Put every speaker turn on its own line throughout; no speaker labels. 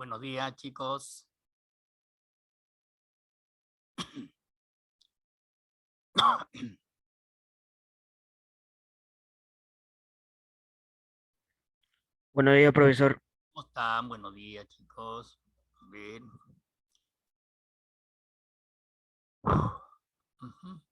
Buenos días, chicos.
Buenos días, profesor.
¿Cómo están? Buenos días, chicos. Bien. Ujú.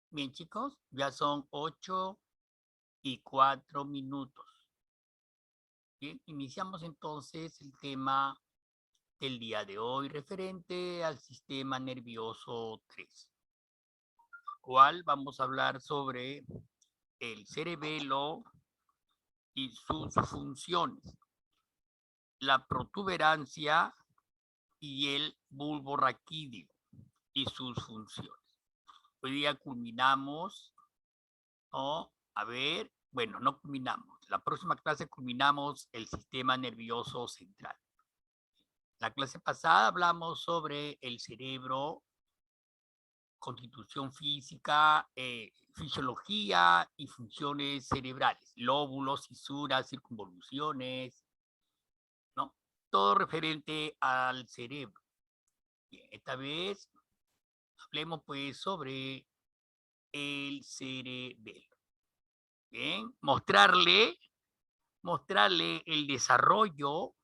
Bien, chicos, ya son 8:04. Bien, iniciamos entonces el tema del día de hoy referente al sistema nervioso 3, cual vamos a hablar sobre el cerebelo y sus funciones, la protuberancia y el bulbo raquídeo y sus funciones. Hoy día culminamos, ¿no? A ver, bueno, no culminamos. La próxima clase culminamos el sistema nervioso central. La clase pasada hablamos sobre el cerebro, constitución física, fisiología y funciones cerebrales, lóbulos, fisuras, circunvoluciones, ¿no? Todo referente al cerebro. Bien, esta vez hablemos pues sobre el cerebelo. Bien, mostrarle el desarrollo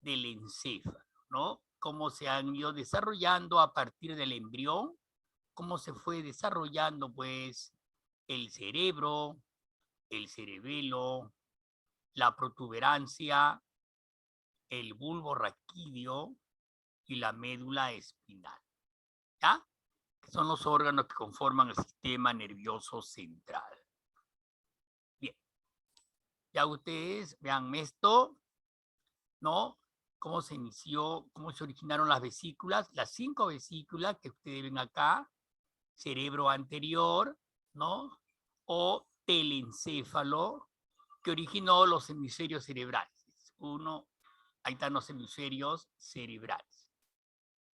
del encéfalo, ¿no? Cómo se han ido desarrollando a partir del embrión, cómo se fue desarrollando pues el cerebro, el cerebelo, la protuberancia, el bulbo raquídeo y la médula espinal, ¿ya? Que son los órganos que conforman el sistema nervioso central. Bien, ya ustedes vean esto, ¿no? Cómo se inició, cómo se originaron las vesículas, las 5 vesículas que ustedes ven acá, cerebro anterior, ¿no? O telencéfalo, que originó los hemisferios cerebrales. Uno, ahí están los hemisferios cerebrales,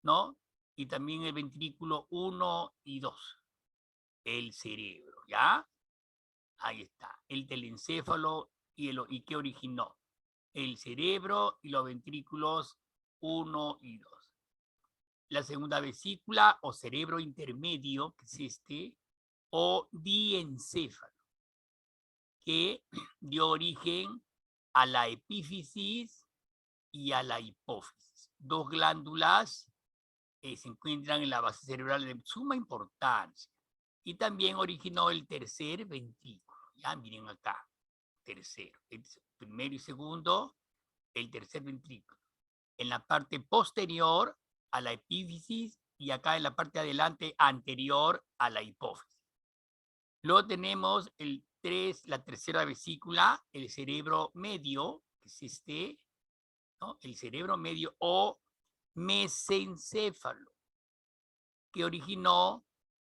¿no? Y también el ventrículo 1 y 2, el cerebro, ¿ya? Ahí está, el telencéfalo y qué originó el cerebro y los ventrículos 1 y 2. La segunda vesícula o cerebro intermedio, que es este, o diencéfalo, que dio origen a la epífisis y a la hipófisis. Dos glándulas se encuentran en la base cerebral de suma importancia. Y también originó el tercer ventrículo. Ya miren acá, tercero, el primero y segundo, el tercer ventrículo. En la parte posterior a la epífisis y acá en la parte de adelante anterior a la hipófisis. Luego tenemos la tercera vesícula, el cerebro medio, que es este, ¿no? El cerebro medio o mesencéfalo, que originó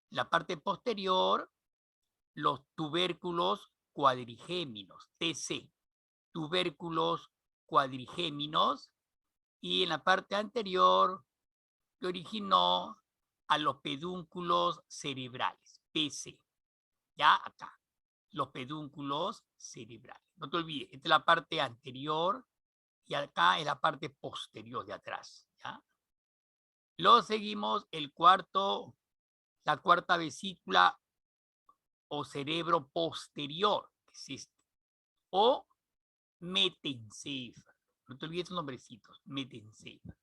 la parte posterior, los tubérculos cuadrigéminos, TC, tubérculos cuadrigéminos y en la parte anterior que originó a los pedúnculos cerebrales, PC. Ya acá, los pedúnculos cerebrales. No te olvides, esta es la parte anterior y acá es la parte posterior de atrás. ¿Ya? Luego seguimos la cuarta vesícula o cerebro posterior, que es este, o metencéfalo. No te olvides los nombrecitos, metencéfalo.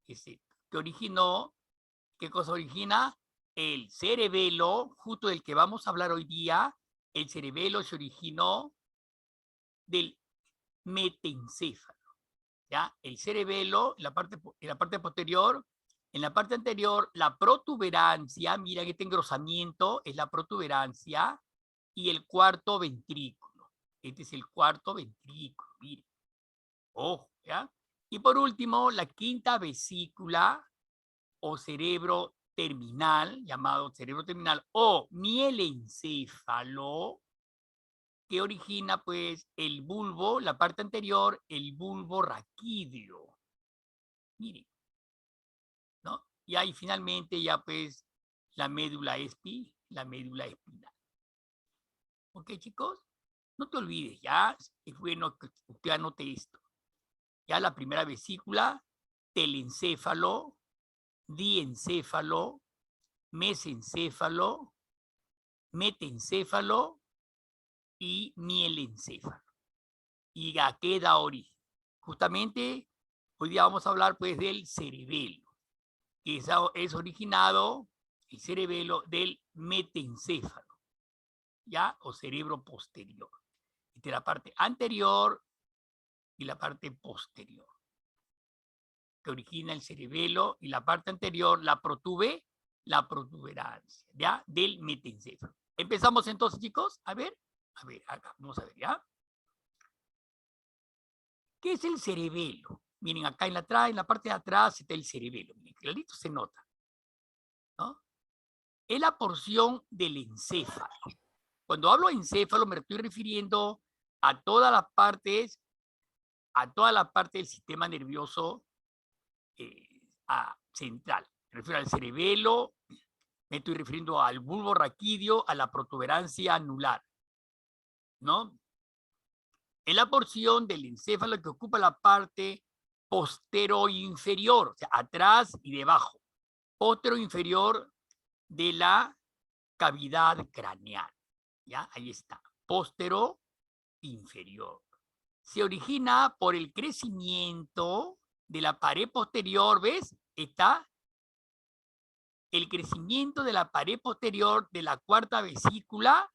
Es este, que originó, ¿qué cosa origina? El cerebelo, justo del que vamos a hablar hoy día. El cerebelo se originó del metencéfalo. ¿Ya? El cerebelo, en la parte posterior, en la parte anterior, la protuberancia, mira que este engrosamiento es la protuberancia, y el cuarto ventrículo. Este es el cuarto ventrículo, mire. Ojo, ¿ya? Y por último, la quinta vesícula o cerebro terminal, llamado cerebro terminal, o mielencéfalo, que origina pues el bulbo, la parte anterior, el bulbo raquídeo. Miren, ¿no? Y ahí finalmente ya pues la médula espinal. ¿Ok, chicos? No te olvides, ya es bueno que usted anote esto. Ya la primera vesícula, telencéfalo, diencéfalo, mesencéfalo, metencéfalo y mielencéfalo. ¿Y a qué da origen? Justamente hoy día vamos a hablar pues del cerebelo, que es originado, el cerebelo, del metencéfalo, ¿ya? O cerebro posterior. Entre la parte anterior y la parte posterior, que origina el cerebelo, y la parte anterior, la protuberancia, ¿ya? Del metencéfalo. Empezamos entonces, chicos, a ver, acá, vamos a ver, ¿ya? ¿Qué es el cerebelo? Miren, acá en la parte de atrás está el cerebelo. Miren, clarito se nota, ¿no? Es la porción del encéfalo. Cuando hablo de encéfalo me estoy refiriendo a todas las partes, del sistema nervioso central. Me refiero al cerebelo, me estoy refiriendo al bulbo raquídeo, a la protuberancia anular, ¿no? Es la porción del encéfalo que ocupa la parte postero-inferior, o sea, atrás y debajo, postero-inferior de la cavidad craneal. ¿Ya? Ahí está, postero-inferior. Se origina por el crecimiento de la pared posterior, ¿ves? Está el crecimiento de la pared posterior de la cuarta vesícula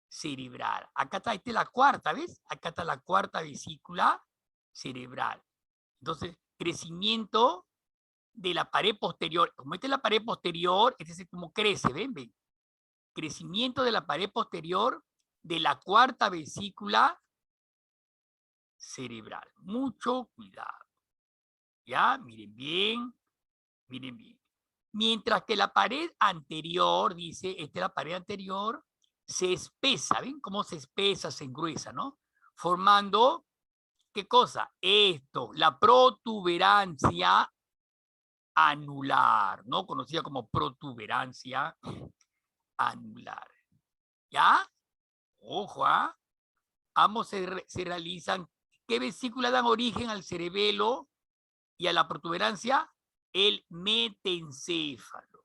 cerebral. Acá está, esta es la cuarta, ¿ves? Acá está la cuarta vesícula cerebral. Entonces, crecimiento de la pared posterior. Como esta es la pared posterior, este es como crece, ¿ven? ¿Ven? Crecimiento de la pared posterior de la cuarta vesícula cerebral. Mucho cuidado. ¿Ya? Miren bien, miren bien. Mientras que la pared anterior, dice, esta es la pared anterior, se espesa, ¿ven? Cómo se espesa, se engruesa, ¿no? Formando, ¿qué cosa? Esto, la protuberancia anular, ¿no? Conocida como protuberancia anular. ¿Ya? Ojo, ¿ah? Ambos se realizan. ¿Qué vesícula dan origen al cerebelo y a la protuberancia? El metencéfalo.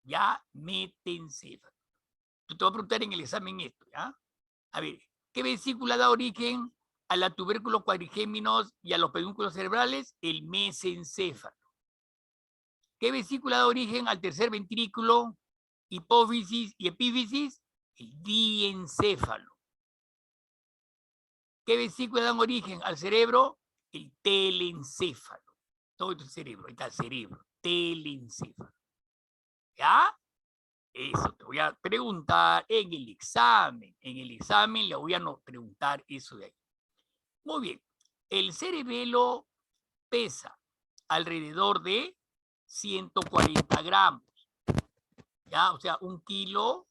¿Ya? Metencéfalo. Tú te vas a preguntar en el examen esto, ¿ya? A ver, ¿qué vesícula da origen a la tubérculos cuadrigéminos y a los pedúnculos cerebrales? El mesencéfalo. ¿Qué vesícula da origen al tercer ventrículo, hipófisis y epífisis? El diencéfalo. ¿Qué vesícula dan origen al cerebro? El telencéfalo. Todo el cerebro, ahí está el cerebro, telencéfalo. ¿Ya? Eso te voy a preguntar en el examen. En el examen le voy a preguntar eso de ahí. Muy bien. El cerebelo pesa alrededor de 140 gramos. ¿Ya? O sea, 1 kilo.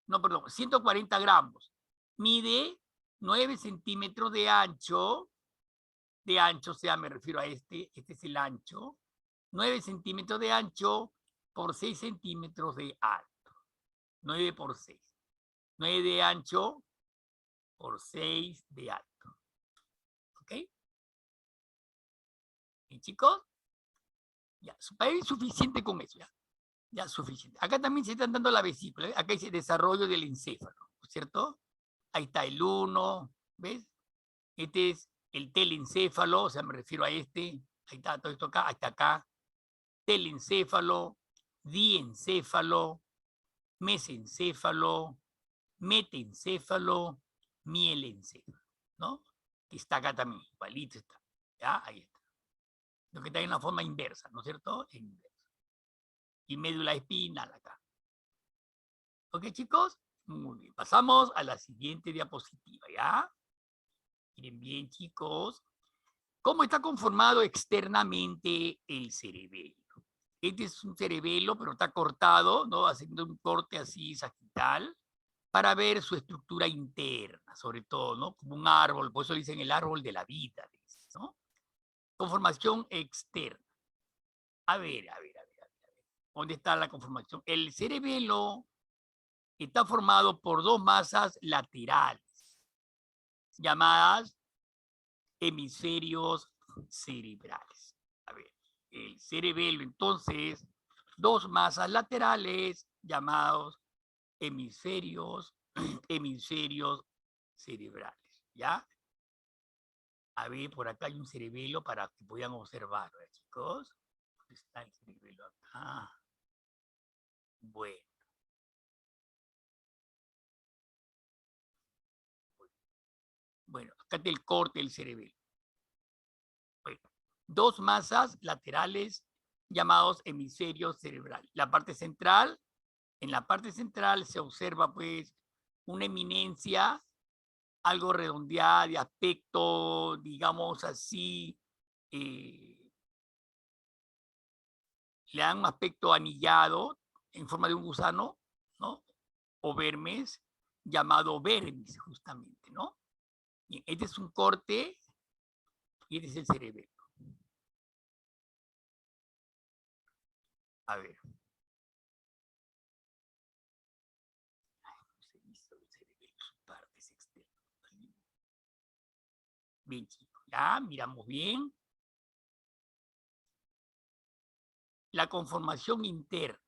No, perdón, 140 gramos. Mide 9 centímetros de ancho, o sea, me refiero a este es el ancho, 9 centímetros de ancho por 6 centímetros de alto. 9 por 6. 9 de ancho por 6 de alto. ¿Ok? ¿Y chicos? Ya, para él es suficiente con eso, ya. Ya, suficiente. Acá también se están dando la vesícula, ¿eh? Acá dice desarrollo del encéfalo, ¿cierto? Ahí está el 1, ¿ves? Este es el telencéfalo, o sea, me refiero a este. Ahí está, todo esto acá, hasta acá. Telencéfalo, diencéfalo, mesencéfalo, metencéfalo, mielencéfalo, ¿no? Que está acá también, igualito está. ¿Ya? Ahí está. Lo que está en la forma inversa, ¿no es cierto? En inversa. Y médula espinal acá. ¿Ok, chicos? Muy bien. Pasamos a la siguiente diapositiva, ¿ya? Miren bien, chicos. ¿Cómo está conformado externamente el cerebelo? Este es un cerebelo, pero está cortado, ¿no? Haciendo un corte así sagital para ver su estructura interna, sobre todo, ¿no? Como un árbol, por eso dicen el árbol de la vida, ¿no? Conformación externa. A ver. ¿Dónde está la conformación? El cerebelo está formado por dos masas laterales, llamadas hemisferios cerebrales. A ver, el cerebelo, entonces, dos masas laterales llamados hemisferios cerebrales, ¿ya? A ver, por acá hay un cerebelo para que puedan observar, ¿verdad, chicos? ¿Dónde está el cerebelo acá? Bueno. Bueno, acá está el corte del cerebelo. Bueno, dos masas laterales llamados hemisferios cerebrales. La parte central, en la parte central se observa pues una eminencia algo redondeada de aspecto, digamos así, le dan un aspecto anillado en forma de un gusano, ¿no? O vermes, llamado vermis, justamente, ¿no? Bien, este es un corte y este es el cerebelo. A ver. Partes externas. Bien, chicos, ya miramos bien. La conformación interna.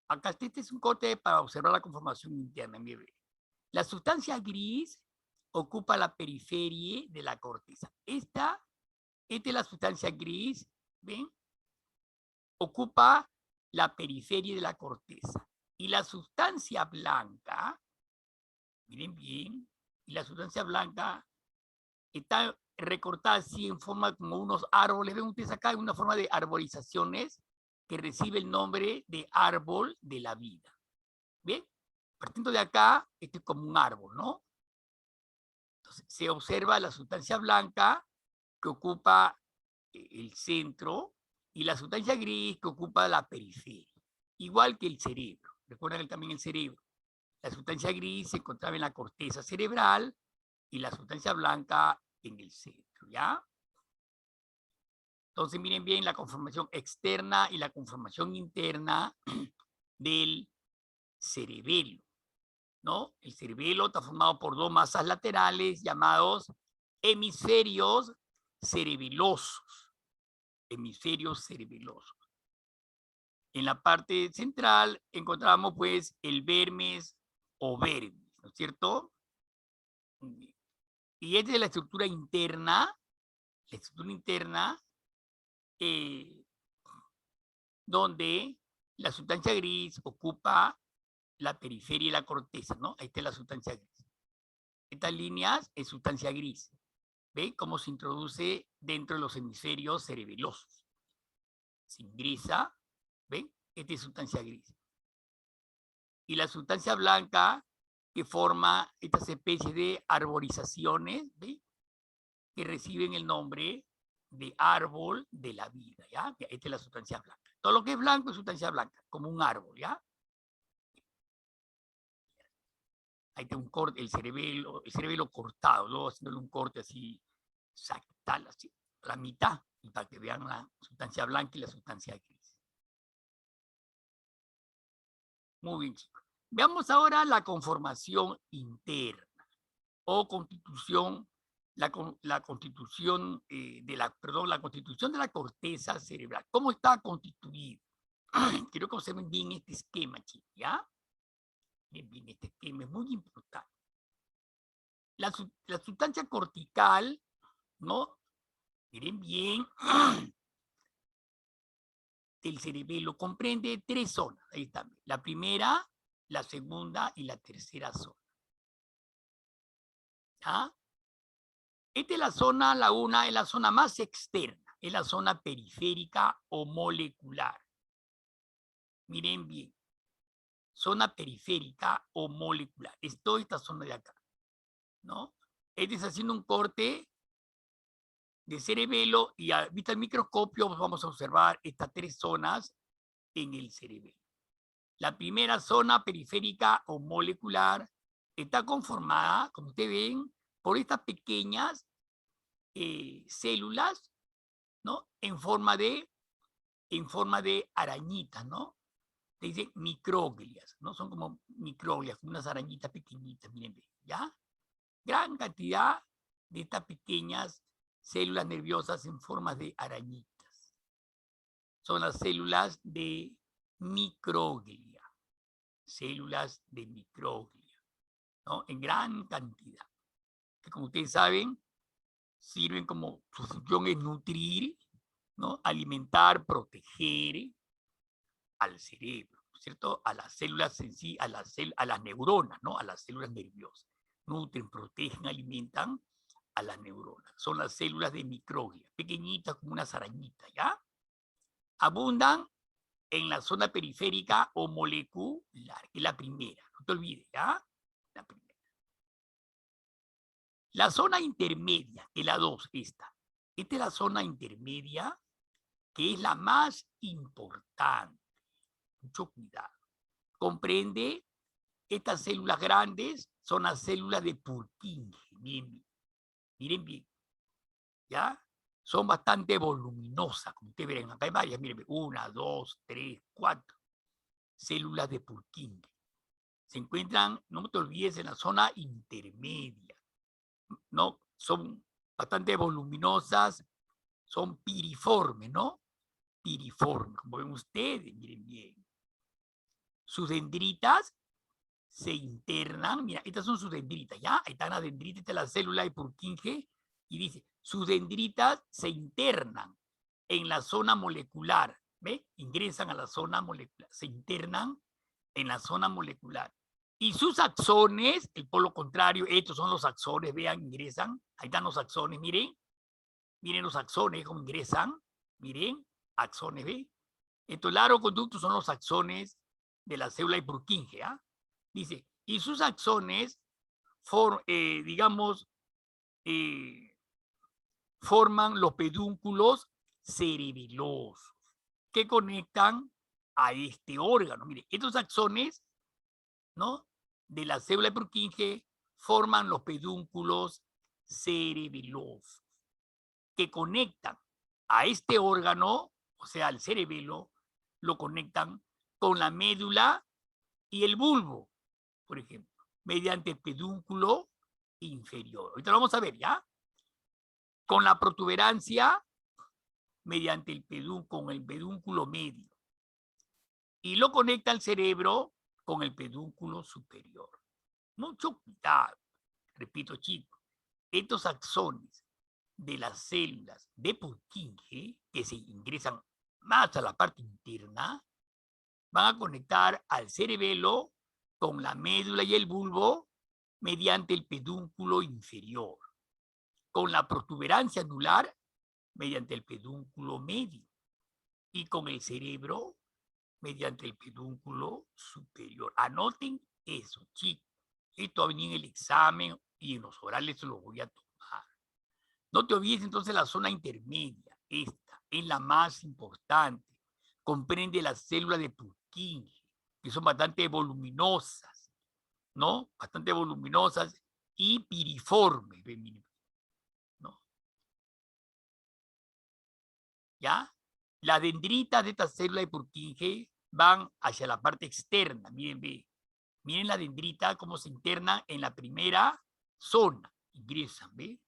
Acá este es un corte para observar la conformación interna. Mire. La sustancia gris ocupa la periferia de la corteza. Esta es la sustancia gris, ¿ven? Ocupa la periferia de la corteza. Y la sustancia blanca, miren bien, y la sustancia blanca está recortada así en forma como unos árboles. Ven ustedes acá en una forma de arborizaciones que recibe el nombre de árbol de la vida. ¿Bien? Partiendo de acá, este es como un árbol, ¿no? Entonces, se observa la sustancia blanca que ocupa el centro y la sustancia gris que ocupa la periferia. Igual que el cerebro. Recuerden también el cerebro. La sustancia gris se encontraba en la corteza cerebral y la sustancia blanca en el centro, ¿ya? Entonces miren bien la conformación externa y la conformación interna del cerebelo, ¿no? El cerebelo está formado por dos masas laterales llamados hemisferios cerebelosos. Hemisferios cerebelosos. En la parte central encontramos pues el vermes o vermis, ¿no es cierto? Y esta es la estructura interna, donde la sustancia gris ocupa la periferia y la corteza, ¿no? Ahí está la sustancia gris. Estas líneas es sustancia gris. ¿Ve cómo se introduce dentro de los hemisferios cerebelosos? Se ingresa, ¿ven? Esta es sustancia gris. Y la sustancia blanca que forma estas especies de arborizaciones, ¿ve? Que reciben el nombre de árbol de la vida, ¿ya? Esta es la sustancia blanca. Todo lo que es blanco es sustancia blanca, como un árbol, ¿ya? Ahí está un corte, el cerebelo cortado, luego haciéndole un corte así, tal, así, a la mitad, y para que vean la sustancia blanca y la sustancia gris. Muy bien, chicos. Veamos ahora la conformación interna o constitución, la constitución la constitución de la corteza cerebral. ¿Cómo está constituida? Quiero que observen bien este esquema, chicos, ¿ya? Bien, este esquema es muy importante. La sustancia cortical, ¿no? Miren bien, el cerebelo comprende 3 zonas. Ahí está. La primera, la segunda y la tercera zona. ¿Ah? Esta es la zona, la una, es la zona más externa, es la zona periférica o molecular. Miren bien, zona periférica o molecular. Es toda esta zona de acá, ¿no? Este es haciendo un corte de cerebelo y a vista del microscopio vamos a observar estas 3 zonas en el cerebelo. La primera zona periférica o molecular está conformada, como ustedes ven, por estas pequeñas células, ¿no? En forma de arañitas, ¿no? Se dice microglias, ¿no? Son como microglias, unas arañitas pequeñitas, miren, ¿ya? Gran cantidad de estas pequeñas células nerviosas en forma de arañitas. Son las células de microglia. Células de microglia, ¿no? En gran cantidad. Que como ustedes saben, sirven como, su función es nutrir, ¿no? Alimentar, proteger al cerebro, ¿cierto? A las células en sí, a las neuronas, ¿no? A las células nerviosas. Nutren, protegen, alimentan a las neuronas. Son las células de microglia, pequeñitas como unas arañitas, ¿ya? Abundan en la zona periférica o molecular, que es la primera, no te olvides, ¿ya? La primera. La zona intermedia, que es la 2, esta. Esta es la zona intermedia, que es la más importante. Mucho cuidado. Comprende estas células grandes, son las células de Purkinje. Miren bien. Miren bien. ¿Ya? Son bastante voluminosas, como ustedes ven. Acá hay varias, miren, 1, 2, 3, 4 células de Purkinje. Se encuentran, no te olvides, en la zona intermedia, ¿no? Son bastante voluminosas, son piriformes, ¿no? Piriformes, como ven ustedes, miren bien. Sus dendritas se internan, mira, estas son sus dendritas, ¿ya? Ahí están las dendritas, esta es la célula de Purkinje, y dice, sus dendritas se internan en la zona molecular, ¿ve? Ingresan a la zona molecular, se internan en la zona molecular. Y sus axones, el polo contrario, estos son los axones, vean, ingresan, ahí están los axones, miren los axones, cómo ingresan, miren, axones, ¿ve? Estos largos conductos son los axones de la célula de Purkinje, ¿ah? Dice, y sus axones, digamos, forman los pedúnculos cerebelosos que conectan a este órgano. Mire, estos axones, ¿no? De la célula de Purkinje forman los pedúnculos cerebelosos que conectan a este órgano, o sea, al cerebelo, lo conectan con la médula y el bulbo, por ejemplo, mediante el pedúnculo inferior. Ahorita lo vamos a ver, ¿ya? Con la protuberancia mediante el pedúnculo medio. Y lo conecta al cerebro con el pedúnculo superior. Mucho cuidado. Repito, chicos, estos axones de las células de Purkinje, que se ingresan más a la parte interna, van a conectar al cerebelo con la médula y el bulbo mediante el pedúnculo inferior, con la protuberancia anular mediante el pedúnculo medio y con el cerebro mediante el pedúnculo superior. Anoten eso, chicos. Esto va a venir en el examen y en los orales se lo voy a tomar. No te olvides entonces la zona intermedia. Esta es la más importante. Comprende las células de Purkinje, que son bastante voluminosas, ¿no? Bastante voluminosas y piriformes, ¿no? ¿Ya? Las dendritas de esta célula de Purkinje van hacia la parte externa, miren, ve. Miren la dendrita cómo se internan en la primera zona, ingresan, ¿ve?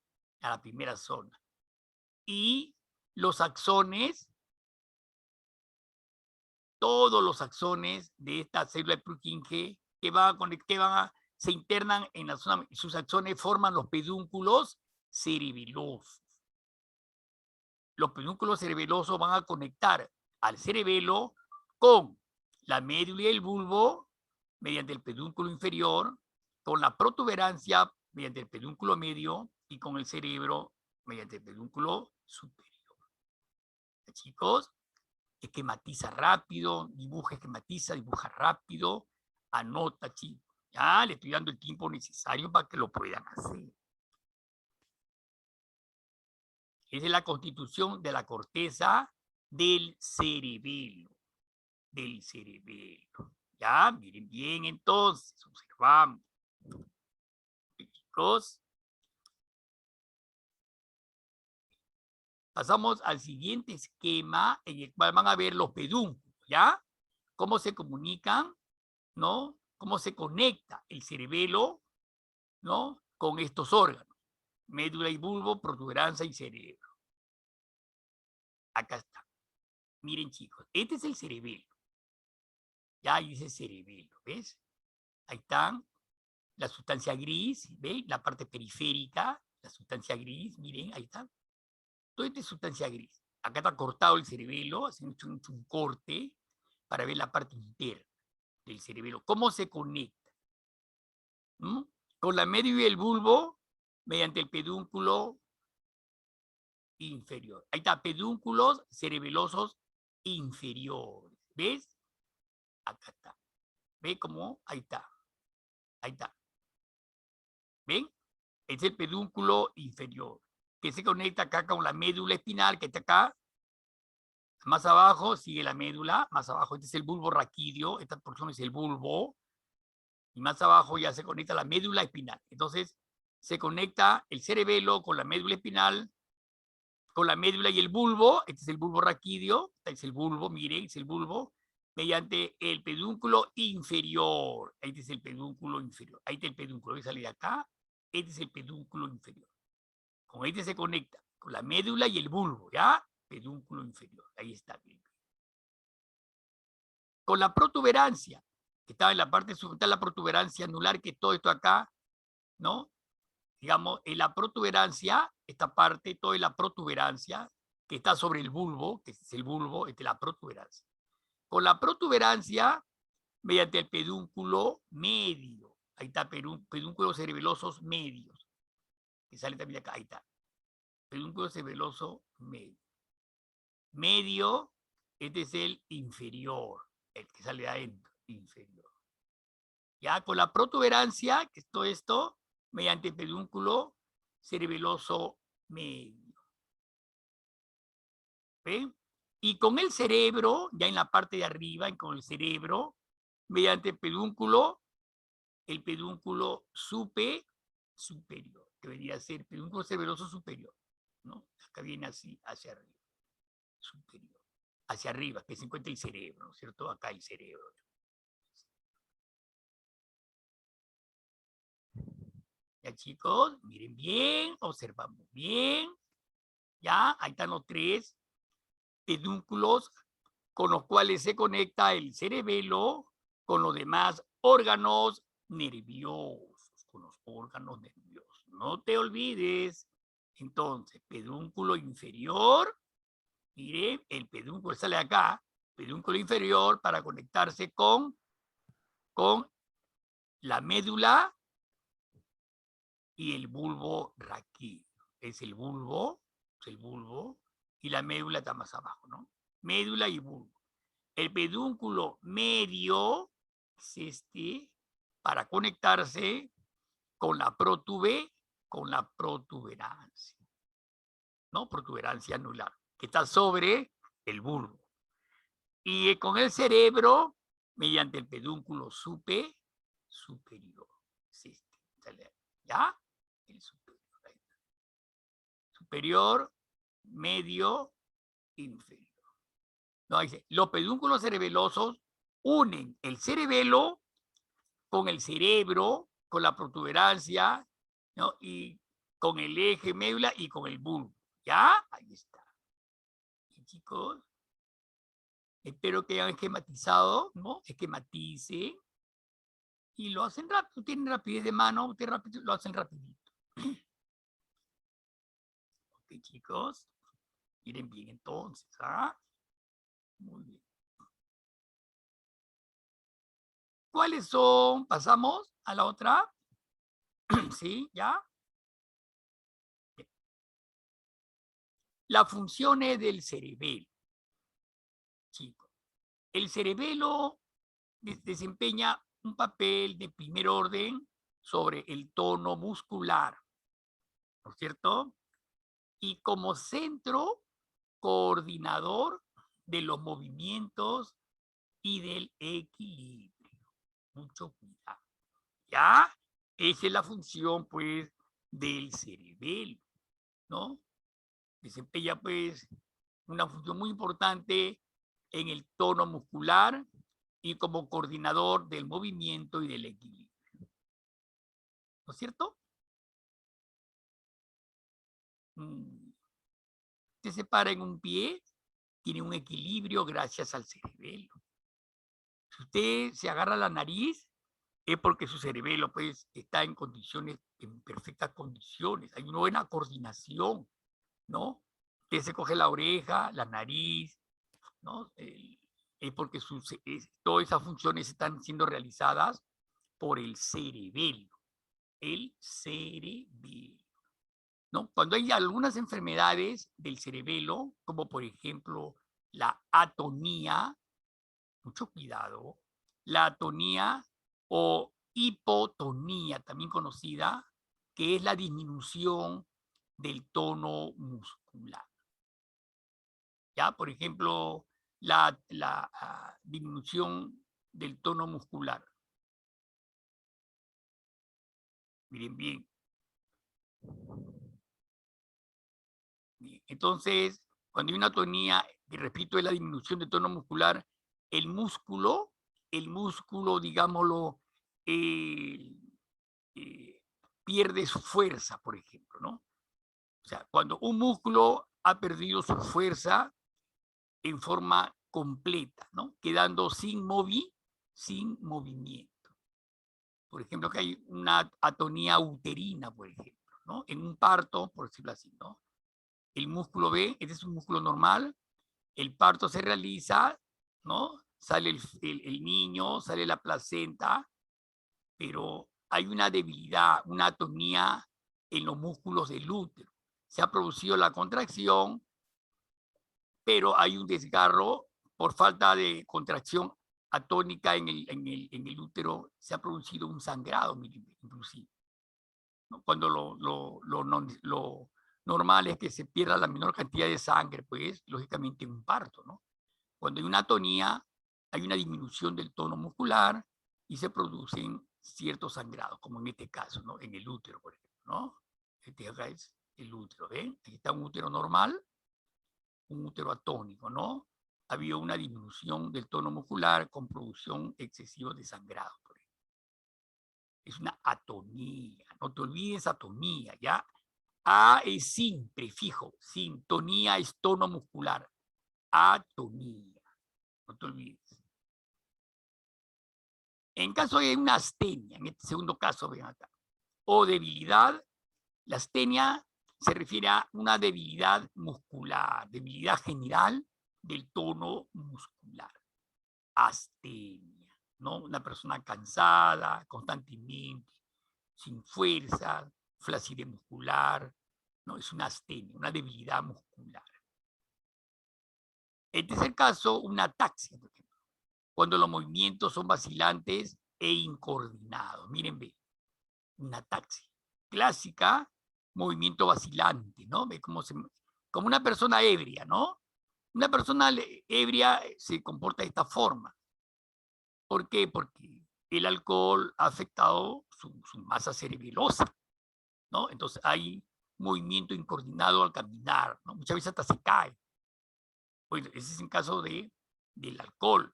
A la primera zona. Y los axones, todos los axones de esta célula de Purkinje se internan en la zona, sus axones forman los pedúnculos cerebelosos. Los pedúnculos cerebelosos van a conectar al cerebelo con la médula y el bulbo mediante el pedúnculo inferior, con la protuberancia mediante el pedúnculo medio y con el cerebro mediante el pedúnculo superior. Chicos, esquematiza rápido, dibuja rápido, anota, chicos. Ya le estoy dando el tiempo necesario para que lo puedan hacer. Esa es la constitución de la corteza del cerebelo. Del cerebelo. Ya, miren bien entonces, observamos. Chicos. Pasamos al siguiente esquema en el cual van a ver los pedúnculos, ¿ya? Cómo se comunican, ¿no? Cómo se conecta el cerebelo, ¿no? Con estos órganos. Médula y bulbo, protuberancia y cerebro. Acá está. Miren, chicos, este es el cerebelo. Ya ahí dice cerebelo, ¿ves? Ahí están. La sustancia gris, ¿ven? La parte periférica, la sustancia gris, miren, ahí está. Todo esto es sustancia gris. Acá está cortado el cerebelo, se ha hecho un corte para ver la parte interna del cerebelo. ¿Cómo se conecta? ¿Mm? Con la médula y el bulbo mediante el pedúnculo inferior. Ahí está, pedúnculos cerebelosos inferiores. ¿Ves? Acá está. ¿Ve cómo? Ahí está. Ahí está. ¿Ven? Es el pedúnculo inferior, que se conecta acá con la médula espinal, que está acá. Más abajo sigue la médula, más abajo este es el bulbo raquídeo, esta porción es el bulbo, y más abajo ya se conecta la médula espinal. Entonces se conecta el cerebelo con la médula espinal, con la médula y el bulbo, este es el bulbo raquídeo, este es el bulbo, miren, es el bulbo, mediante el pedúnculo inferior. Este es el pedúnculo inferior. Ahí está el pedúnculo, voy a salir de acá, este es el pedúnculo inferior. Con este se conecta con la médula y el bulbo, ¿ya? Pedúnculo inferior, ahí está. Bien. Con la protuberancia, que estaba en la parte submental, la protuberancia anular, que todo esto acá, ¿no? Digamos, en la protuberancia, esta parte, toda la protuberancia, que está sobre el bulbo, que es el bulbo, es la protuberancia. Con la protuberancia, mediante el pedúnculo medio, ahí está, pedúnculos cerebelosos medios, que sale también acá, ahí está. Pedúnculo cerebeloso medio. Medio, este es el inferior, el que sale de adentro, inferior. Ya con la protuberancia, que es todo esto, mediante el pedúnculo cerebeloso medio. ¿Ven? Y con el cerebro, ya en la parte de arriba, con el cerebro, mediante el pedúnculo superior, que vendría a ser pedúnculo cerebeloso superior, ¿no? Acá viene así, hacia arriba, superior, hacia arriba, que se encuentra el cerebro, ¿no es cierto? Acá el cerebro. Ya, chicos, miren bien, observamos bien. Ya, ahí están los tres pedúnculos con los cuales se conecta el cerebelo con los demás órganos nerviosos, con los órganos nerviosos. No te olvides. Entonces, pedúnculo inferior, mire, el pedúnculo sale acá, pedúnculo inferior para conectarse con la médula y el bulbo raquídeo. Es el bulbo, y la médula está más abajo, ¿no? Médula y bulbo. El pedúnculo medio es este para conectarse con la protuberancia, ¿no? Protuberancia anular, que está sobre el bulbo. Y con el cerebro, mediante el pedúnculo superior. Es este. ¿Ya? El superior. Ahí está. Superior, medio, inferior. No, dice, los pedúnculos cerebelosos unen el cerebelo con el cerebro, con la protuberancia, ¿no? Y con el eje médula y con el bulbo. ¿Ya? Ahí está. Y chicos, espero que hayan esquematizado, ¿no? Esquematicen y lo hacen rápido. Tienen rapidez de mano, ustedes rápido, lo hacen rapidito. Ok, chicos. Miren bien entonces, ¿ah? Muy bien. ¿Cuáles son? Pasamos a la otra. ¿Sí? ¿Ya? Bien. Las funciones del cerebelo. Chicos. El cerebelo desempeña un papel de primer orden sobre el tono muscular, ¿no es cierto? Y como centro coordinador de los movimientos y del equilibrio. Mucho cuidado. ¿Ya? Esa es la función, pues, del cerebelo, ¿no? Desempeña, pues, una función muy importante en el tono muscular y como coordinador del movimiento y del equilibrio. ¿No es cierto? Usted se para en un pie, tiene un equilibrio gracias al cerebelo. Si usted se agarra la nariz, es porque su cerebelo pues, está en condiciones, en perfectas condiciones. Hay una buena coordinación, ¿no? Usted se coge la oreja, la nariz, ¿no? Es porque todas esas funciones están siendo realizadas por el cerebelo. El cerebelo. ¿No? Cuando hay algunas enfermedades del cerebelo, como por ejemplo la atonía, mucho cuidado, la atonía o hipotonía, también conocida, que es la disminución del tono muscular. ¿Ya? Por ejemplo, la disminución del tono muscular. Miren bien. Entonces, cuando hay una atonía, y repito, es la disminución del tono muscular, el músculo, digámoslo, eh, pierde su fuerza, por ejemplo, ¿no? O sea, cuando un músculo ha perdido su fuerza en forma completa, ¿no? Quedando sin movimiento. Por ejemplo, que hay una atonía uterina, por ejemplo, ¿no? En un parto, por decirlo así, ¿no? El músculo B, este es un músculo normal, el parto se realiza, ¿no? Sale el niño, sale la placenta, pero hay una debilidad, una atonía en los músculos del útero. Se ha producido la contracción, pero hay un desgarro por falta de contracción atónica en el útero, se ha producido un sangrado, inclusive. ¿No? Cuando lo normal es que se pierda la menor cantidad de sangre, pues, lógicamente en un parto, ¿no? Cuando hay una atonía, hay una disminución del tono muscular y se producen ciertos sangrados, como en este caso, ¿no? En el útero, por ejemplo, ¿no? Este acá es el útero, ¿ven? Aquí está un útero normal, un útero atónico, ¿no? Había una disminución del tono muscular con producción excesiva de sangrado, por ejemplo. Es una atonía, no te olvides atonía, ¿ya? A es sin, prefijo, sin, tonía es tono muscular, atonía, no te olvides. En caso de una astenia, en este segundo caso, ven acá, o debilidad, la astenia se refiere a una debilidad muscular, debilidad general del tono muscular. Astenia, ¿no? Una persona cansada constantemente, sin fuerza, flacidez muscular, ¿no? Es una astenia, una debilidad muscular. En tercer caso, una ataxia, por ejemplo, cuando los movimientos son vacilantes e incoordinados. Miren, ve, una ataxia clásica, movimiento vacilante, ¿no? Ve cómo como una persona ebria, ¿no? Una persona ebria se comporta de esta forma. ¿Por qué? Porque el alcohol ha afectado su masa cerebelosa, ¿no? Entonces hay movimiento incoordinado al caminar, ¿no? Muchas veces hasta se cae. Pues ese es en caso del alcohol.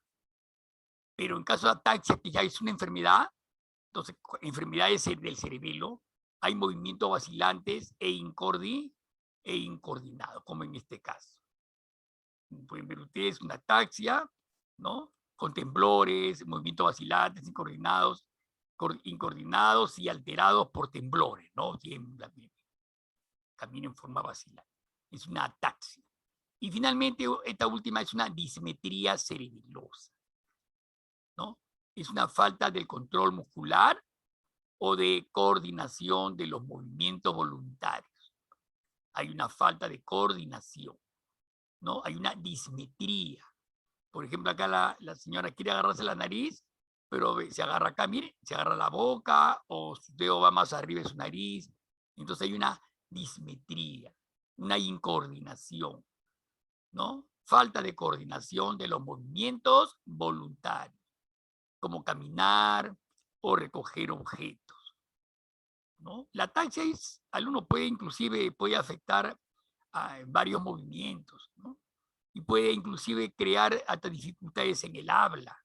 Pero en caso de ataxia, que ya es una enfermedad, entonces enfermedades del cerebelo, hay movimientos vacilantes e incoordinados, como en este caso. Pueden ver ustedes una ataxia, ¿no? Con temblores, movimientos vacilantes, incoordinados y alterados por temblores, ¿no? Tiembla, camina en forma vacilante. Es una ataxia. Y finalmente, esta última es una dismetría cerebelosa, ¿no? Es una falta del control muscular o de coordinación de los movimientos voluntarios. Hay una falta de coordinación, ¿no? Hay una dismetría. Por ejemplo, acá la señora quiere agarrarse la nariz, pero se agarra acá, mire, se agarra la boca o su dedo va más arriba de su nariz. Entonces hay una dismetría, una incoordinación, ¿no? Falta de coordinación de los movimientos voluntarios, como caminar o recoger objetos, ¿no? La ataxia al uno puede afectar a varios movimientos, ¿no? Y puede inclusive crear hasta dificultades en el habla,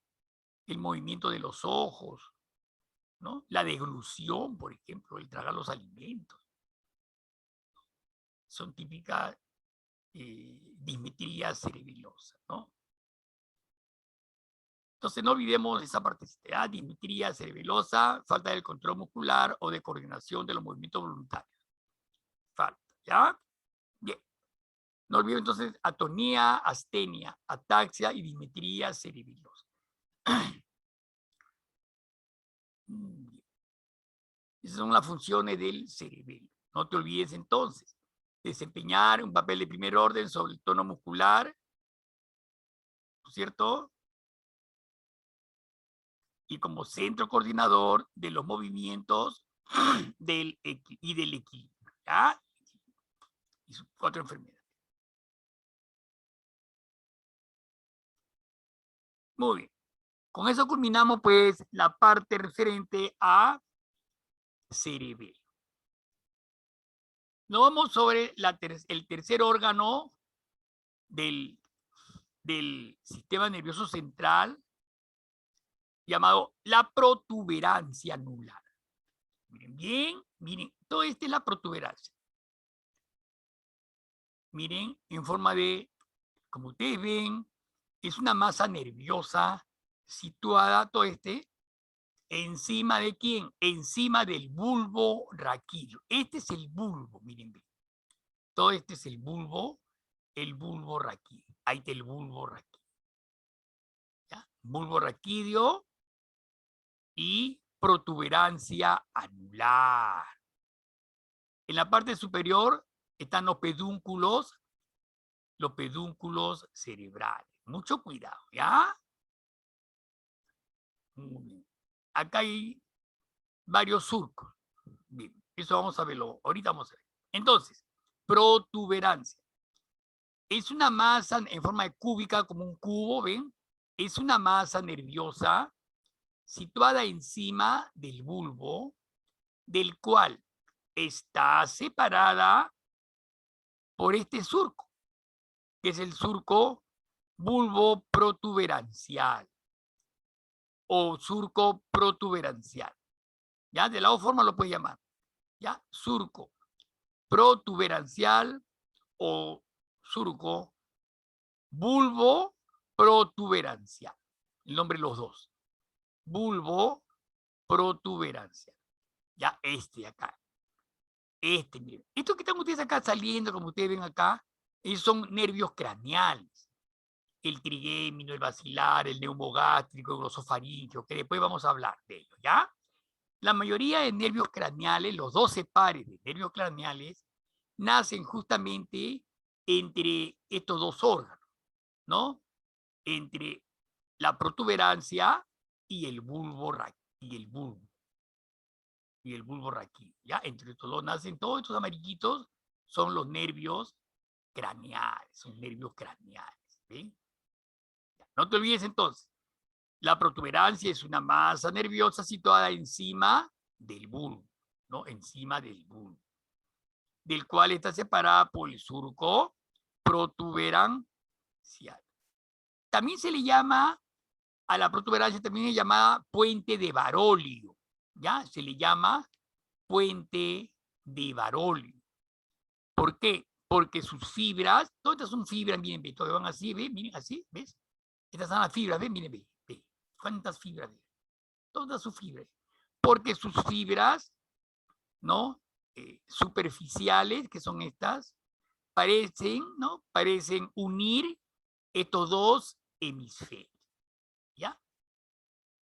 el movimiento de los ojos, ¿no? La deglución, por ejemplo, el tragar los alimentos. Son típicas dismetría cerebelosa, ¿no? Entonces no olvidemos esa parte, dismetría cerebelosa, falta del control muscular o de coordinación de los movimientos voluntarios. Falta, ¿ya? Bien. No olvidemos entonces atonía, astenia, ataxia y dismetría cerebelosa. Esas son las funciones del cerebelo. No te olvides entonces desempeñar un papel de primer orden sobre el tono muscular, ¿no es cierto? Y como centro coordinador de los movimientos del equilibrio, ¿ya? Y sus 4 enfermedades. Muy bien. Con eso culminamos pues la parte referente a cerebelo. Nos vamos sobre el tercer órgano del sistema nervioso central, llamado la protuberancia anular. Miren bien, miren, todo esto es la protuberancia. Miren, en forma de, como ustedes ven, es una masa nerviosa situada, todo encima de quién? Encima del bulbo raquídeo. Este es el bulbo, miren bien. Todo este es el bulbo raquídeo. Ahí está el bulbo raquídeo. ¿Ya? Bulbo raquídeo y protuberancia anular. En la parte superior están los pedúnculos cerebrales. Mucho cuidado, ¿ya? Muy bien. Acá hay varios surcos. Bien, eso vamos a verlo. Ahorita vamos a ver. Entonces, protuberancia. Es una masa en forma de cúbica, como un cubo, ¿ven? Es una masa nerviosa situada encima del bulbo, del cual está separada por este surco, que es el surco bulbo protuberancial o surco protuberancial. ¿Ya? De la otra forma lo puedes llamar. ¿Ya? Surco protuberancial o surco bulbo protuberancial. El nombre de los dos. Bulbo protuberancial. Ya este de acá. Miren. Estos que están ustedes acá saliendo, como ustedes ven acá, esos son nervios craneales. El trigémino, el basilar, el neumogástrico, el glosofaríngeo, que después vamos a hablar de ellos, ¿ya? La mayoría de nervios craneales, los 12 pares de nervios craneales, nacen justamente entre estos dos órganos, ¿no? Entre la protuberancia y el bulbo raquídeo, ¿ya? Entre estos dos nacen todos estos amarillitos, son los nervios craneales, ¿ven? No te olvides entonces, La protuberancia es una masa nerviosa situada encima del bulbo, ¿no? Encima del bulbo, del cual está separada por el surco protuberancial. También se le llama, a la protuberancia también es llamada puente de Barolio, ¿ya? Se le llama puente de Barolio. ¿Por qué? Porque sus fibras, todas son fibras, miren, ve, todas van así, ¿ven? Miren, así, ¿ves? Estas son las fibras, ven, miren, ve. ¿Cuántas fibras? Todas sus fibras. Porque sus fibras, ¿no? Superficiales, que son estas, parecen, ¿no? Parecen unir estos dos hemisferios, ¿ya?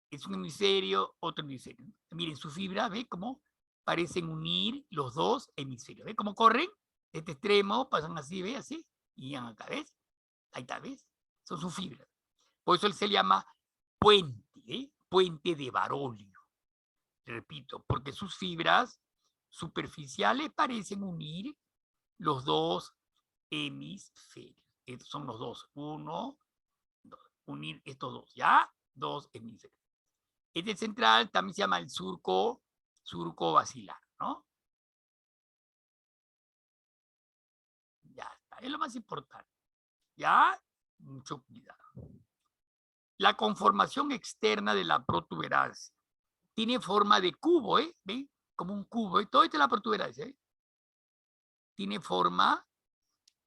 Es un hemisferio, otro hemisferio. Miren, su fibra, ¿ve cómo parecen unir los dos hemisferios? ¿Ve cómo corren? De este extremo pasan así, ¿ve? Así, y llegan acá, ¿ves? Ahí está, ¿ves? Son sus fibras. Por eso él se llama puente, ¿eh? Puente de Barolio. Repito, porque sus fibras superficiales parecen unir los dos hemisferios. Estos son los dos. Uno, dos. Unir estos dos, ¿ya? Dos hemisferios. Este central también se llama el surco basilar, ¿no? Ya está, es lo más importante. ¿Ya? Mucho cuidado. La conformación externa de la protuberancia tiene forma de cubo, ¿eh? ¿Ven? Como un cubo, ¿eh? Todo esto es la protuberancia, ¿eh? Tiene forma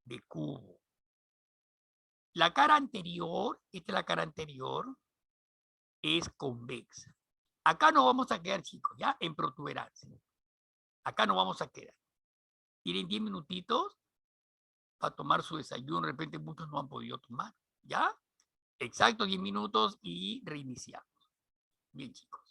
de cubo. La cara anterior, esta es la cara anterior, es convexa. Acá no vamos a quedar, chicos, ¿ya? En protuberancia. Acá no vamos a quedar. Tienen 10 minutitos para tomar su desayuno. De repente muchos no han podido tomar, ¿ya? Exacto, 10 minutos y reiniciamos. Bien, chicos.